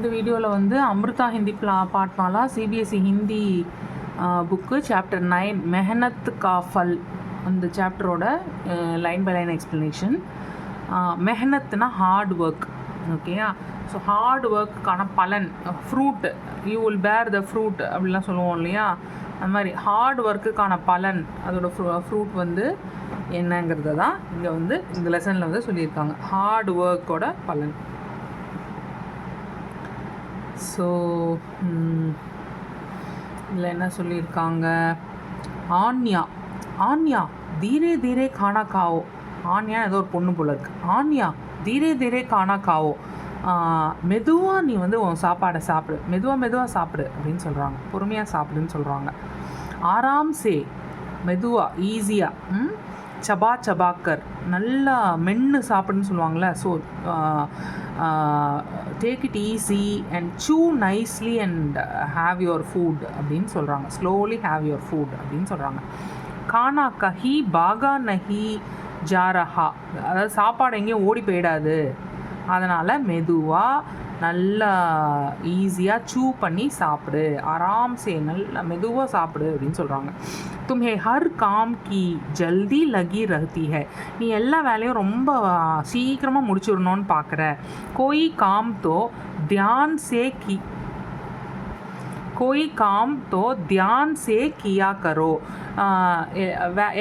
இந்த வீடியோவில் வந்து Amrita Hindi Pathmala CBSE Hindi book chapter 9 Mehnat ka phal அந்த சாப்டரோட லைன் பை லைன் எக்ஸ்ப்ளனேஷன். மெஹனத்னா ஹார்ட் ஒர்க், ஓகேயா? ஸோ ஹார்ட் ஒர்க்குக்கான பலன், ஃப்ரூட், யூ வில் பேர் த ஃப்ரூட் அப்படிலாம் சொல்லுவோம் இல்லையா? அந்த மாதிரி ஹார்ட் ஒர்க்குக்கான பலன், அதோட ஃப்ரூட் வந்து என்னங்கிறத தான் இங்கே வந்து இந்த லெசனில் வந்து சொல்லியிருக்காங்க. ஹார்ட் ஒர்க்கோட பலன். ஸோ இதில் என்ன சொல்லியிருக்காங்க? ஆன்யா ஆன்யா தீரே தீரே கானா காவோ. ஆன்யா ஏதோ ஒரு பொண்ணு போல இருக்கு. ஆன்யா தீரே தீரே கானா காவோ, மெதுவாக நீ வந்து உன் சாப்பாடை சாப்பிடு, மெதுவாக சாப்பிடு அப்படின்னு சொல்கிறாங்க. பொறுமையாக சாப்பிடுன்னு சொல்கிறாங்க. ஆராம் சே, மெதுவாக, ஈஸியாக, சபா சபாக்கர், நல்லா மென்று சாப்பிடுன்னு சொல்லுவாங்கள்ல. So take it easy and chew nicely and have your food அப்படின்னு சொல்கிறாங்க. ஸ்லோலி ஹாவ் யுவர் ஃபுட் அப்படின்னு சொல்கிறாங்க. கானா கஹி பாகா நஹி ஜா ரஹா, அதாவது சாப்பாடு எங்கேயும் ஓடி போயிடாது, அதனால் மெதுவாக நல்லா ஈஸியாக சூ பண்ணி சாப்பிடு, ஆராம் சே நல்லா மெதுவாக சாப்பிடு அப்படின்னு சொல்கிறாங்க. தும்ஹே ஹர் காம் கி ஜல்தி லகி ரஹ்தி ஹை, நீ எல்லா வேலையும் ரொம்ப சீக்கிரமாக முடிச்சிடணும்னு பார்க்குற. கோயி காம் தோ தியான் சே கி, கோய் காம் தோ தியான் சே கியா கரோ,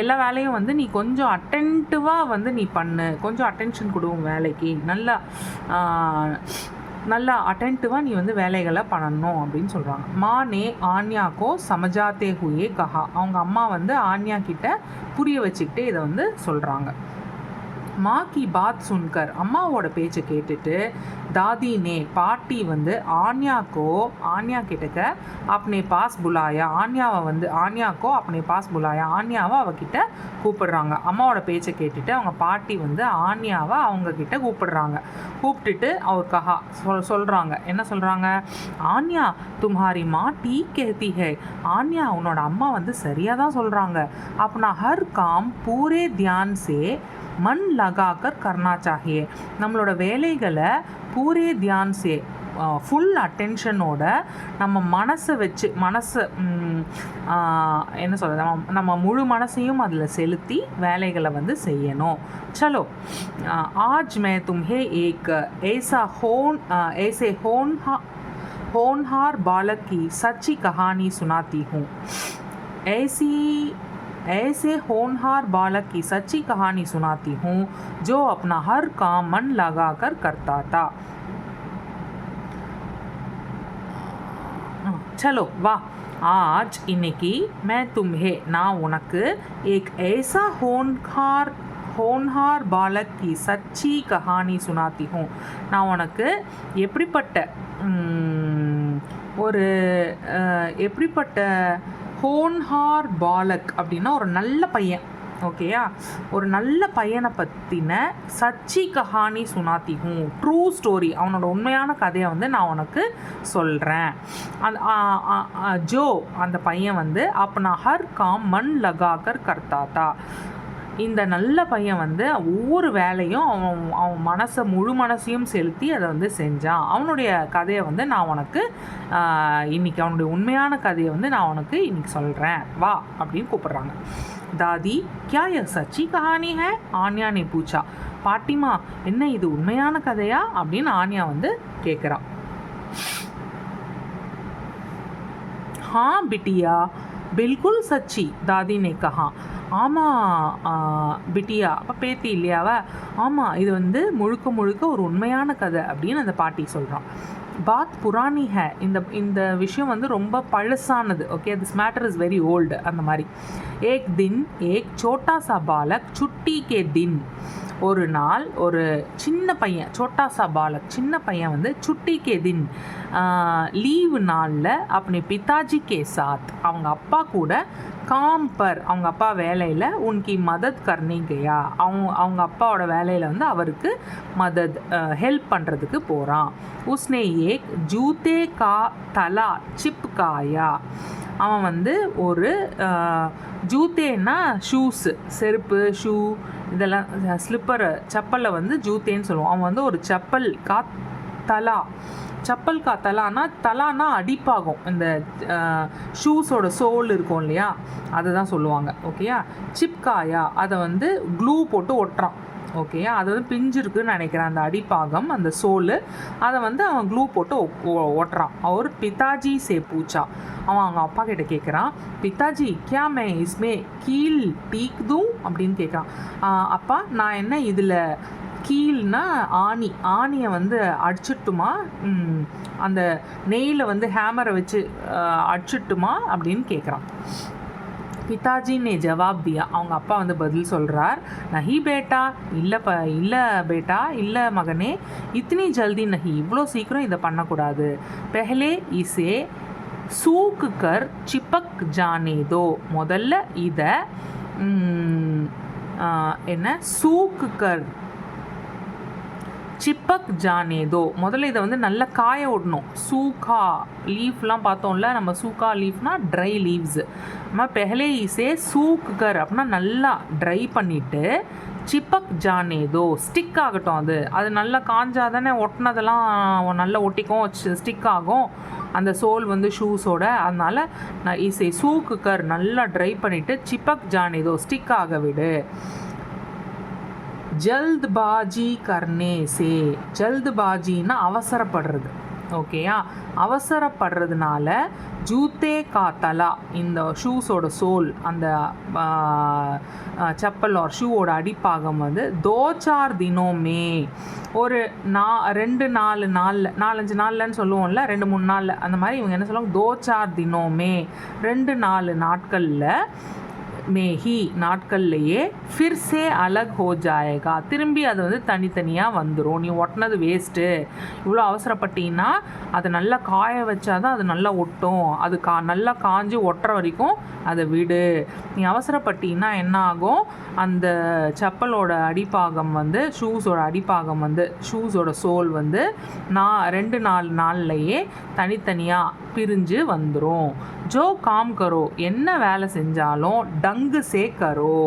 எல்லா வேலையும் வந்து நீ கொஞ்சம் அட்டென்டிவாக வந்து நீ பண்ணு, கொஞ்சம் அட்டென்ஷன் கொடுவும் வேலைக்கு, நல்லா அட்டென்டிவாக நீ வந்து வேலைகளை பண்ணணும் அப்படின்னு சொல்கிறாங்க. மானே ஆன்யாக்கோ சமஜாத்தே ஹுயே கஹா, அவங்க அம்மா வந்து ஆன்யா கிட்ட புரிய வச்சுக்கிட்டே இதை வந்து சொல்கிறாங்க. மா கி பாத் சுன்கர், அம்மாவோட பேச்சை கேட்டுட்டு தாதி நே, பாட்டி வந்து ஆன்யா கிட்டக்க அப்னே பாஸ் புலாயா, ஆன்யாக்கோ அப்னே பாஸ் புலாயா, ஆன்யாவை அவகிட்ட கூப்பிடுறாங்க. அம்மாவோட பேச்சை கேட்டுட்டு அவங்க பாட்டி வந்து ஆன்யாவை அவங்க கிட்ட கூப்பிடுறாங்க. கூப்பிட்டுட்டு அவர் கஹா சொல்கிறாங்க. என்ன சொல்கிறாங்க? ஆன்யா தும்ஹாரி மா டீக் கேத்தி ஹை, ஆன்யா உன்னோட அம்மா வந்து சரியாக தான் சொல்கிறாங்க. அப்னா ஹர் காம் பூரே தியான் சே மன் லகாக்கர் கர்னா சாஹியே, நம்மளோட வேலைகளை பூரே தியான் சே ஃபுல் அட்டென்ஷனோட நம்ம மனசை வச்சு, என்ன சொல்கிறது, நம்ம முழு மனசையும் அதில் செலுத்தி வேலைகளை வந்து செய்யணும். சலோ ஆஜ் மே தும்ஹே ஏக் ऐसे होनहार बालक की सच्ची कहानी सुनाती हूँ, ऐसे होनहार बालक की सच्ची कहानी सुनाती हूँ जो अपना हर काम मन लगा कर करता था. चलो वाह, आज இன்னைக்கு मैं तुम्हें, நான் உனக்கு एक ऐसा होनहार बालक की सच्ची कहानी सुनाती हूँ, நான் உனக்கு எப்படிப்பட்ட ஹோன்ஹார் பாலக் அப்படின்னா ஒரு நல்ல பையன், ஓகேயா? ஒரு நல்ல பையனை பற்றின Sachi Kahani சுனாத்தி who, true story, அவனோட உண்மையான கதையை வந்து நான் உனக்கு சொல்கிறேன். ஜோ, அந்த பையன் வந்து அப்னா ஹர் காம் மன் லகாக்கர் கர்த்தாத்தா, இந்த நல்ல பையன் வந்து ஒவ்வொரு வேலையும் அவன் முழு மனசையும் செலுத்தி அதை வந்து செஞ்சான். அவனுடைய கதையை வந்து நான் உனக்கு இன்னைக்கு, அவனுடைய உண்மையான கதையை வந்து நான் உனக்கு இன்னைக்கு சொல்கிறேன், வா அப்படின்னு கூப்பிட்றாங்க. தாதி கியா ய சச்சி கஹானி ஹை, ஆன்யா நே பூச்சா, பாட்டிமா என்ன இது உண்மையான கதையா அப்படின்னு ஆன்யா வந்து கேட்குறான். हाँ बिटिया बिल्कुल सच्ची, दादी ने कहा. ஆமாம் பிட்டியா, அப்போ பேத்தி இல்லையாவ, ஆமாம் இது வந்து முழுக்க ஒரு உண்மையான கதை அப்படின்னு அந்த பாட்டி சொல்கிறான். பாத் புராணி ஹே, இந்த விஷயம் வந்து ரொம்ப பழசானது, okay? This matter is very old. அந்த மாதிரி ஏக் தின் ஏக் சோட்டா சா பாலக் சுட்டி கே தின், ஒரு நாள் ஒரு சின்ன பையன், சோட்டா சா பாலக் சின்ன பையன் வந்து சுட்டி கே தின் லீவு நாளில் அப்பனே பிதாஜி கே சாத், அவங்க அப்பா கூட காம் பர், அவங்க அப்பா வேலையில் உன்கி மதத் கர்னே கயா, அவங்க அப்பாவோட வேலையில் வந்து அவருக்கு ஹெல்ப் பண்ணுறதுக்கு போகிறான். உஸ்னே ஏக் ஜூத்தே கா தலா சிப்காயா, அவன் வந்து ஒரு ஜூத்தேன்னா ஷூஸு, செருப்பு, ஷூ, இதெல்லாம் ஸ்லிப்பர், செப்பலில் வந்து ஜூத்தேன்னு சொல்லுவோம். அவன் வந்து ஒரு செப்பல் தலா சப்பல் கா தலானா அடிப்பாகும், இந்த ஷூஸோட சோல் இருக்கும் இல்லையா, அதை தான் சொல்லுவாங்க. ஓகேயா. சிப்காயா அதை வந்து க்ளூ போட்டு ஒட்டுறான். ஓகேயா. அது வந்து பிஞ்சிருக்குன்னு நினைக்கிறேன் அந்த அடிப்பாகம், அந்த சோலு. அதை வந்து அவன் க்ளூ போட்டு ஓட்டுறான். அவர் பிதாஜி சே பூச்சா, அவன் அவங்க அப்பா கிட்ட கேட்குறான், பிதாஜி கியா மே இஸ்மே கீல் டீக் தூம் அப்படின்னு கேட்குறான். அப்பா நான் என்ன இதில் கீல்னா ஆணியை வந்து அடிச்சிட்டுமா, அந்த நெய்யில் வந்து ஹேமரை வச்சு அடிச்சிட்டுமா அப்படின்னு கேட்குறான். பிதாஜி நே ஜவாப் தியா, அவங்க அப்பா வந்து பதில் சொல்கிறார், நஹி பேட்டா, இல்லை பேட்டா, இல்லை மகனே, இத்தனி ஜல்தி நஹி, இவ்வளோ சீக்கிரம் இதை பண்ணக்கூடாது. பெஹலே இசே சூக்கு கர் சிப்பக் ஜானே தோ, முதல்ல இதை என்ன சூக்கு கர் சிப்பக் ஜானே தோ, முதல்ல இதை வந்து நல்லா காய விடணும். சூக்கா லீஃப்லாம் பார்த்தோம்ல நம்ம, சூக்கா லீஃப்னால் ட்ரை லீவ்ஸு. நம்ம பெஹலே இசே சூக்குகர் அப்படின்னா நல்லா ட்ரை பண்ணிவிட்டு, சிப்பக் ஜானே தோ ஸ்டிக் ஆகட்டும், அது நல்லா காஞ்சா தானே ஒட்டினதெல்லாம் நல்லா ஒட்டிக்கும், ஸ்டிக் ஆகும் அந்த சோல் வந்து ஷூஸோட. அதனால் நான் இசை சூக்குகர் நல்லா ட்ரை பண்ணிவிட்டு, சிப்பக் ஜானே தோ ஸ்டிக் ஆக விடு. ஜல்த்பாஜி கர்னே சே, ஜல்த்பாஜின்னா அவசரப்படுறது. ஓகேயா. அவசரப்படுறதுனால ஜூத்தே கா தலா, இந்த ஷூஸோட சோல், அந்த செப்பல் ஆர் ஷூவோட அடிப்பாகம் வந்து 2-4 தினோமே, ஒரு 2-4 நாளில், 4-5 நாள்லன்னு சொல்லுவோம்ல, 2-3 நாளில், அந்த மாதிரி இவங்க என்ன சொல்லுவாங்க, 2-4 தினோமே 2-4 நாட்களில், மேஹி நாட்கள்லையே ஃபிர்சே அலக் ஹோ ஜாயேகா, திரும்பி அது வந்து தனித்தனியாக வந்துடும். நீ ஒட்டினது வேஸ்ட்டு, இவ்வளோ அவசரப்பட்டீங்கன்னா அதை நல்லா காய வச்சா தான் அது நல்லா ஒட்டும், அது நல்லா காஞ்சி ஒட்டுற வரைக்கும் அதை விடு. நீ அவசரப்பட்டீங்கன்னா என்ன ஆகும், அந்த செப்பலோட அடிப்பாகம் வந்து, ஷூஸோட அடிப்பாகம் வந்து, ஷூஸோட சோல் வந்து 2-4 நாள்லையே தனித்தனியாக பிரிஞ்சு வந்துடும். ஜோ காம் கரோ, என்ன வேலை செஞ்சாலும் டங்கு சே கரோ,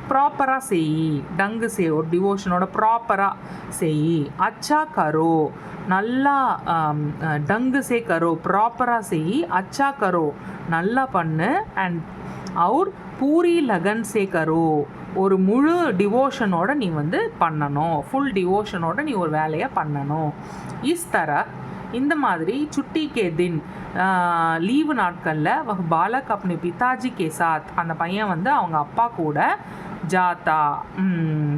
ப்ராப்பராக செய். டங்கு சே ஒரு டிவோஷனோட ப்ராப்பராக செய். அச்சா கரோ, நல்லா டங்கு சே கரோ ப்ராப்பராக செய். அச்சா கரோ நல்லா பண்ணு. அண்ட் அவர் பூரி லகன் சே கரோ, ஒரு முழு டிவோஷனோட நீ வந்து பண்ணணும், ஃபுல் டிவோஷனோட நீ ஒரு வேலையை பண்ணணும். இஸ் தர, இந்த மாதிரி சுட்டி கே தின், லீவு நாட்களில் வஹ் பாலக் அப்னே பிதாஜி கே சாத், அந்த பையன் வந்து அவங்க அப்பா கூட ஜாத்தா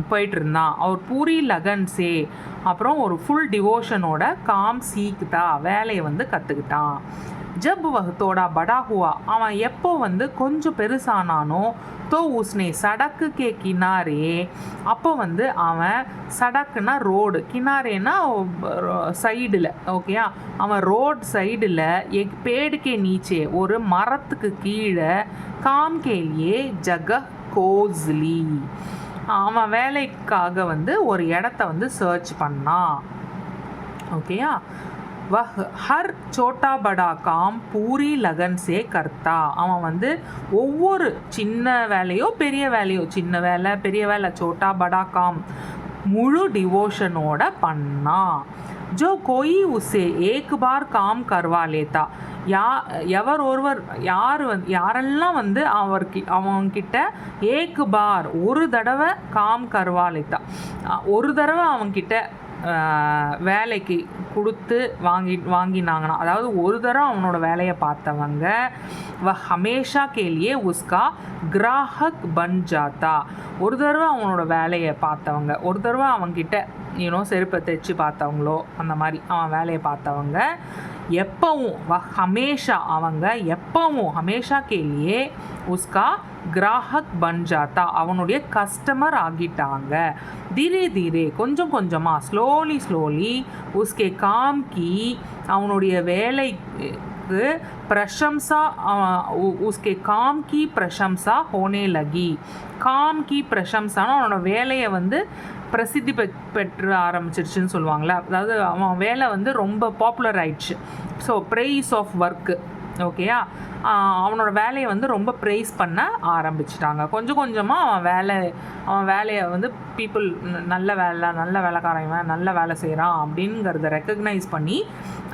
போயிட்டு இருந்தான். அவர் பூரி லகன் சே, அப்புறம் ஒரு ஃபுல் டிவோஷனோட காம் சீக்தா, வேலையை வந்து கற்றுக்கிட்டான். ஜப் வஹ் தோடா படா ஹுவா, அவன் எப்போ வந்து கொஞ்சம் பெருசானானோ, தோ உஸ்னே சடக்கு கே கினாரே, அப்போ வந்து அவன் சடக்குனா ரோடு, கினாரேனா சைடில். ஓகேயா. அவன் ரோட் சைடில் எக் பேடுக்கே நீச்சே, ஒரு மரத்துக்கு கீழே, காம் கேலியே ஜக கோஸ்லி, அவன் வேலைக்காக வந்து ஒரு இடத்த வந்து சர்ச் பண்ணான். ஓகேயா. வஹ் ஹர் சோட்டா படா காம் பூரி லகன் சே கர்த்தா, அவன் வந்து ஒவ்வொரு சின்ன வேலையோ பெரிய வேலையோ, சின்ன வேலை பெரிய வேலை, சோட்டா படா காம் முழு டிவோஷனோட பண்ணான். ஜோ கோயி உசே ஏக் பார் காம் கர்வா லேத்தா, யாரெல்லாம் வந்து அவன்கிட்ட ஏக் பார் ஒரு தடவை காம் கர்வா லேத்தா, ஒரு தடவை அவன்கிட்ட வேலைக்கு கொடுத்து வாங்கினாங்கன்னா, அதாவது ஒரு தடவை அவனோட வேலையை பார்த்தவங்க, ஹமேஷா கேலியே உஸ்கா கிராஹக் பன் ஜாத்தா, ஒரு தடவை அவனோட வேலையை பார்த்தவங்க, ஒரு தடவை அவன்கிட்ட செருப்பை தைச்சு பார்த்தவங்களோ, அந்த மாதிரி அவன் வேலையை பார்த்தவங்க எப்பவும் ஹமேஷா, அவங்க எப்பவும் ஹமேஷா கேலியே உஸ்கா கிராஹக் பன் ஜாத்தா, அவனுடைய கஸ்டமர் ஆகிட்டாங்க. தீரே தீரே, கொஞ்சம் கொஞ்சமாக, ஸ்லோலி உஸ்கே காம் கி, அவனுடைய வேலைக்கு பிரசம்சா, உஸ்கே காம் கி பிரசம்சா ஹோனே லகி, காம் கி பிரசம்சானா அவனோட வேலையை வந்து பிரசித்தி பெற்று ஆரம்பிச்சிருச்சுன்னு சொல்லுவாங்களே, அதாவது அவன் வேலை வந்து ரொம்ப பாப்புலர் ஆயிடுச்சு. So price of work. ஓகேயா. அவனோட வேலையை வந்து ரொம்ப ப்ரைஸ் பண்ண ஆரம்பிச்சிட்டாங்க. கொஞ்சம் கொஞ்சமாக அவன் வேலையை வந்து பீப்புள் நல்ல வேலைக்காரன், நல்ல வேலை செய்கிறான் அப்படிங்கிறத ரெக்கக்னைஸ் பண்ணி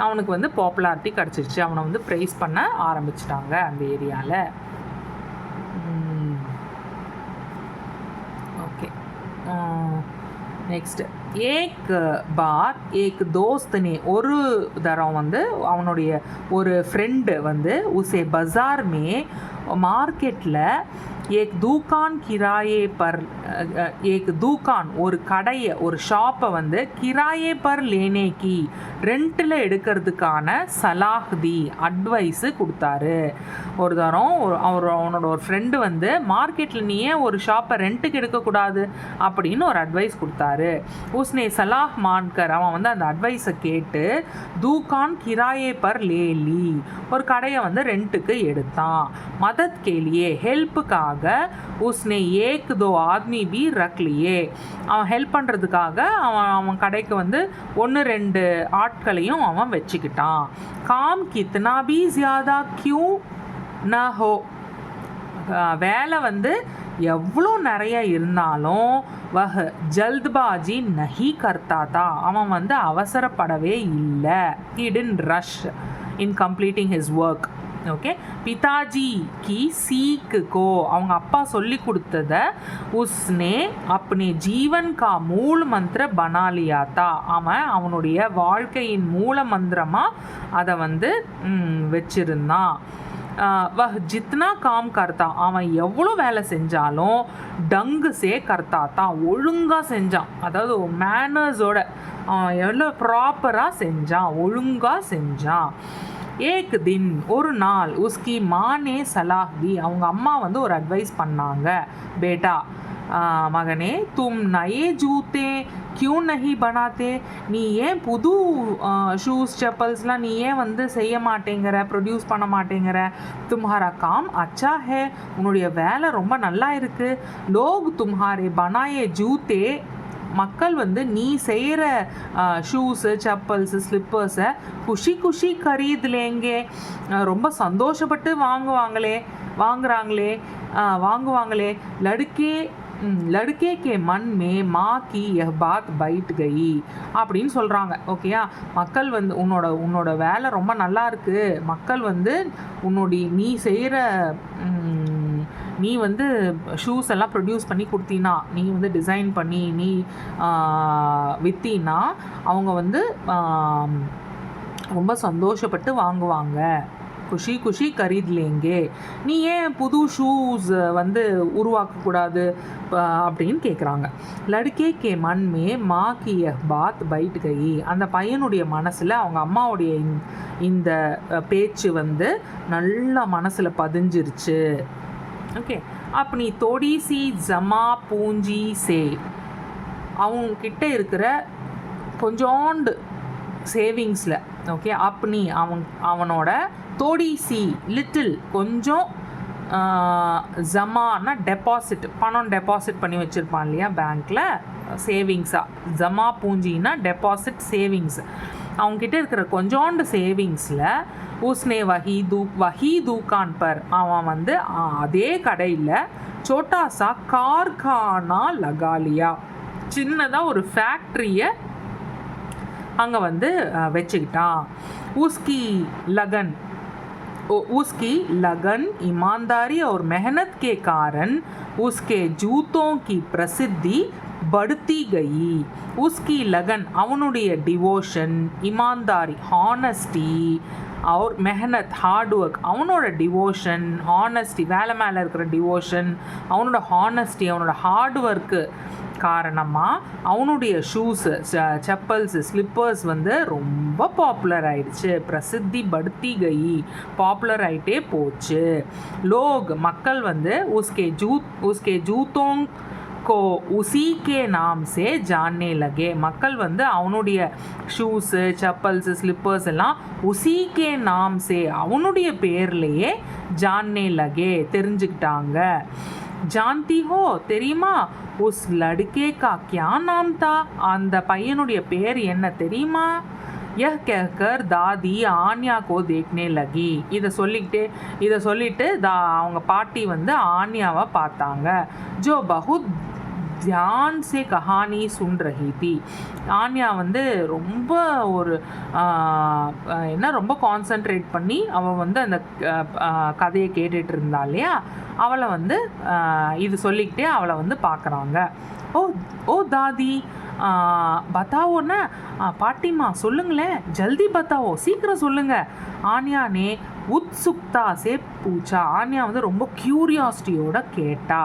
அவனுக்கு வந்து பாப்புலாரிட்டி கிடச்சிருச்சு. அவனை வந்து ப்ரைஸ் பண்ண ஆரம்பிச்சிட்டாங்க அந்த ஏரியாவில். Okay, next. ஏக் பார் ஏக் தோஸ்த்னே, ஒரு தரம் வந்து அவனுடைய ஒரு ஃப்ரெண்டு வந்து உசே பஜார் மே மார்க்கெட்டில் ஏக் தூக்கான் கிராயே பர் ஏக் தூக்கான் ஒரு கடையை ஒரு ஷாப்பை வந்து கிராயே பர் லேனேக்கி ரெண்டில் எடுக்கிறதுக்கான சலாஹ்தி அட்வைஸு கொடுத்தாரு. ஒரு தரம் அவனோட ஒரு ஃப்ரெண்டு வந்து மார்க்கெட்டில் நீ ஏன் ஒரு ஷாப்பை ரெண்ட்டுக்கு எடுக்கக்கூடாது அப்படின்னு ஒரு அட்வைஸ் கொடுத்தாரு. உஸ்னே சலாஹ் மான்கர், அவன் வந்து அந்த அட்வைஸை கேட்டு தூக்கான் கிராயே பர் லேலி ஒரு கடையை வந்து ரெண்ட்டுக்கு எடுத்தான். மதத் கேலியே ஹெல்ப்புக்காக உஸ்னே ஏக் தோ ஆத்மி பி ரக்லியே, அவன் ஹெல்ப் பண்ணுறதுக்காக அவன் கடைக்கு வந்து 1-2 ஆட்களையும் அவன் வச்சுக்கிட்டான். காம் கித்னா பி ஜியாதா கியூ ந ஹோ, வேலை வந்து எவ்வளோ நிறைய இருந்தாலும் வஹ் ஜல்த்பாஜி நஹி கர்த்தாதா, அவன் வந்து அவசரப்படவே இல்லை. He didn't rush in completing his work. Okay, பிதாஜி கி சீக்கு கோ, அவங்க அப்பா சொல்லி கொடுத்தத உஸ்னே அப்னே ஜீவன் கா மூல மந்திர பனா லியா தா, அவன் அவனுடைய வாழ்க்கையின் மூல மந்திரமாக அதை வந்து வச்சிருந்தான். வஹ் ஜித்னா காம் கர்த்தா, அவன் எவ்வளோ வேலை செஞ்சாலும் டங்கு சே கர்த்தா தான், ஒழுங்காக செஞ்சான். அதாவது மேனர்ஸோட அவன் எவ்வளோ ப்ராப்பராக செஞ்சான், ஒழுங்காக செஞ்சான். ஏக் தின் ஒரு நாள் உஸ்கி மானே சலாஹ் தி, அவங்க அம்மா வந்து ஒரு அட்வைஸ் பண்ணாங்க. பேட்டா மகனே தும் நயே ஜூத்தே கியூ நஹி பனாத்தே, நீ ஏன் புது ஷூஸ் செப்பல்ஸ்லாம் நீ ஏன் வந்து செய்ய மாட்டேங்கிற, ப்ரொடியூஸ் பண்ண மாட்டேங்கிற. தும்ஹாரா காம் அச்சா ஹே, உன்னுடைய வேலை ரொம்ப நல்லா இருக்குது. லோக் தும்ஹாரே பனாயே ஜூத்தே, மக்கள் வந்து நீ செய்கிற ஷூஸு செப்பல்ஸு ஸ்லிப்பர்ஸை குஷி குஷி கரீதுலேங்கே, ரொம்ப சந்தோஷப்பட்டு வாங்குவாங்களே. லடுக்கே கே மண் மே மா கி யஹ் பாத் பைட் கயி அப்படின்னு சொல்கிறாங்க. ஓகேயா, மக்கள் வந்து உன்னோட வேலை ரொம்ப நல்லா இருக்குது, மக்கள் வந்து நீ செய்கிற நீ வந்து ஷூஸ் எல்லாம் ப்ரொடியூஸ் பண்ணி கொடுத்தீன்னா, நீ வந்து டிசைன் பண்ணி நீ விற்றீன்னா அவங்க வந்து ரொம்ப சந்தோஷப்பட்டு வாங்குவாங்க. குஷி குஷி கரீத்லேங்கே, நீ ஏன் புது ஷூஸ் வந்து உருவாக்கக்கூடாது அப்படின்னு கேட்குறாங்க. லடுக்கே கே மண் மே மா கி யஹ் பாத் பைட் கயி, அந்த பையனுடைய மனசில் அவங்க அம்மாவுடைய இந்த பேச்சு வந்து நல்லா மனசில் பதிஞ்சிருச்சு. ஓகே, அப்படி தோடி சி ஜமா பூஞ்சி சே, அவங்கக்கிட்ட இருக்கிற கொஞ்சோண்டு சேவிங்ஸில், ஓகே, அப்படி அவனோட தோடி சி லிட்டில் கொஞ்சம் ஜமானா டெபாசிட், பணம் டெபாசிட் பண்ணி வச்சுருப்பான் இல்லையா பேங்க்கில், சேவிங்ஸாக. ஜமா பூஞ்சின்னா டெபாசிட் சேவிங்ஸ். அவங்கக்கிட்ட இருக்கிற கொஞ்சோண்டு சேவிங்ஸில் உஸ்னே வஹி தூக்கான் பர், அவன் வந்து அதே கடையில் சோட்டாசா கார்கானா லகாலியா, சின்னதாக ஒரு ஃபேக்ட்ரியை அங்கே வந்து வச்சுக்கிட்டான். उसकी लगन ईमानदारी और मेहनत के कारण उसके जूतों की प्रसिद्धि बढ़ती गई. उसकी लगन அவனுடைய டிவோஷன், ईमानदारी ஹானஸ்டி, और மெஹனத் ஹார்ட் ஒர்க், அவனோட டிவோஷன் ஹானஸ்டி, வேலை மேலே இருக்கிற டிவோஷன், அவனோட ஹானஸ்டி, அவனோட ஹார்ட் ஒர்க்கு காரணமாக அவனுடைய ஷூஸு செப்பல்ஸு ஸ்லிப்பர்ஸ் வந்து ரொம்ப பாப்புலர் ஆயிடுச்சு. பிரசித்தி படுத்தி கை, பாப்புலர் ஆகிட்டே போச்சு. லோக் மக்கள் வந்து உஸ்கே ஜூத்தோங் கோ உசி கே நாம் சே ஜானே லகே, மக்கள் வந்து அவனுடைய ஷூஸு செப்பல்ஸு ஸ்லிப்பர்ஸ் எல்லாம் உசி கே நாம் சே அவனுடைய பேர்லேயே ஜானே லகே தெரிஞ்சுக்கிட்டாங்க. ஜான்தி ஹோ தெரியுமா, உஸ் லடுக்கே கா கியா நாம் தா, அந்த பையனுடைய பேர் என்ன தெரியுமா? यह कहकर दादी ஆன்யா கோ தேக்னே லகி, இதை சொல்லிட்டு அவங்க பாட்டி வந்து ஆன்யாவை பார்த்தாங்க. ஜோ பகுத் தியான் சே கஹானி சுன் ரஹி தி. ஆன்யா வந்து ரொம்ப ஒரு ரொம்ப கான்சென்ட்ரேட் பண்ணி அவள் வந்து அந்த கதையை கேட்டுட்டு இருந்தா இல்லையா, அவளை வந்து இது சொல்லிக்கிட்டே அவளை வந்து பார்க்குறாங்க. ஓ ஓ தாதி பத்தாவோன்னா, பாட்டிமா சொல்லுங்களேன், ஜல்தி பத்தாவோ, சீக்கிரம் சொல்லுங்க. ஆன்யா நே உத்சுக்தா சே பூச்சா. ஆன்யா வந்து ரொம்ப க்யூரியாசிட்டியோட கேட்டா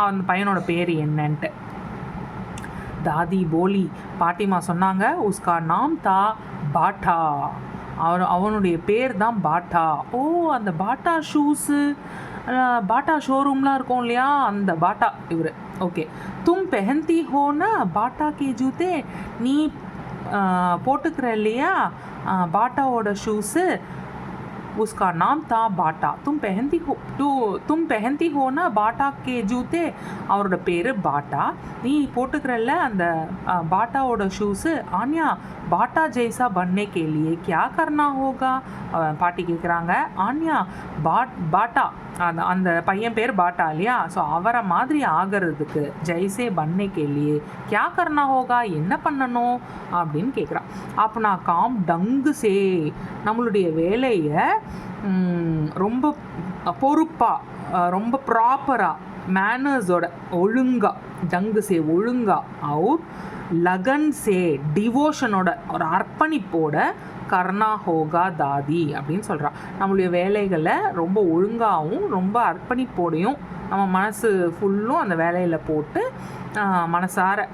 அந்த பையனோட பேர் என்னன்ட்டு. தாதி போலி, பாட்டிமா சொன்னாங்க, உஸ்கா நாம் தா பாட்டா. அவனுடைய பேர் தான் பாட்டா. ஓ, அந்த பாட்டா ஷூஸு, பாட்டா ஷோரூம்லாம் இருக்கும் இல்லையா, அந்த பாட்டா இவர். ஓகே, தும் பெஹந்தி ஹோனா பாட்டா கே ஜூத்தே, நீ போட்டுக்கிற இல்லையா பாட்டாவோட ஷூஸு, उसका नाम था बाटा. तुम पहनती हो ना बाटा के जूते. அவரோட பேர் பாட்டா. நீ போட்டுக்கிறல்ல அந்த பாட்டாவோட ஷூஸு. ஆன்யா பாட்டா ஜெய்சா பன்ने के लिए क्या करना होगा. பாட்டி கேட்குறாங்க. ஆன்யா பாட்டா, அந்த பையன் பேர் பாட்டா இல்லையா, ஸோ அவரை மாதிரி ஆகிறதுக்கு ஜெய்சே பன்ने के लिए क्या करना होगा, என்ன பண்ணணும் அப்படின்னு கேட்குறான். அப்போ நான் காம் டங்கு சே, நம்மளுடைய வேலையை ரொம்ப பொறுப்பாக, ரொம்ப ப்ராப்பராக, மேனர்ஸோட, ஒழுங்காக, டங்கு சே ஒழுங்கா, அவுட் லகன் சே டிவோஷனோட, ஒரு அர்ப்பணிப்போட, கர்ணா ஹோகா தாதி அப்படின்னு சொல்கிறான். நம்மளுடைய வேலைகளை ரொம்ப ஒழுங்காகவும் ரொம்ப அர்ப்பணிப்போடையும் நம்ம மனசு ஃபுல்லும் அந்த வேலையில் போட்டு மனசார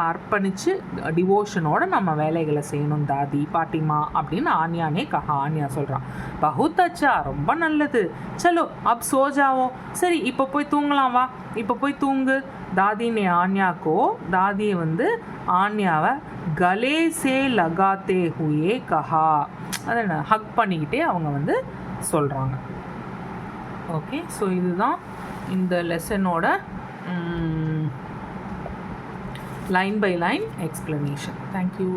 அர்ப்பணித்து டிவோஷனோட நம்ம வேலைகளை செய்யணும் தாதி, பாட்டிமா அப்படின்னு ஆன்யானே ஆன்யா சொல்கிறான். பகுத் அச்சா, ரொம்ப நல்லது. சலோ அப் சோஜாவோ, சரி இப்போ போய் தூங்கலாம், வா இப்போ போய் தூங்கு. தாதினே ஆன்யாக்கோ, தாதியை வந்து ஆன்யாவை கலே சே லகாத்தே ஹுயே கஹா, அதை ஹக் பண்ணிக்கிட்டே அவங்க வந்து சொல்கிறாங்க. ஓகே, ஸோ இதுதான் இந்த லெசனோட line by line explanation. Thank you.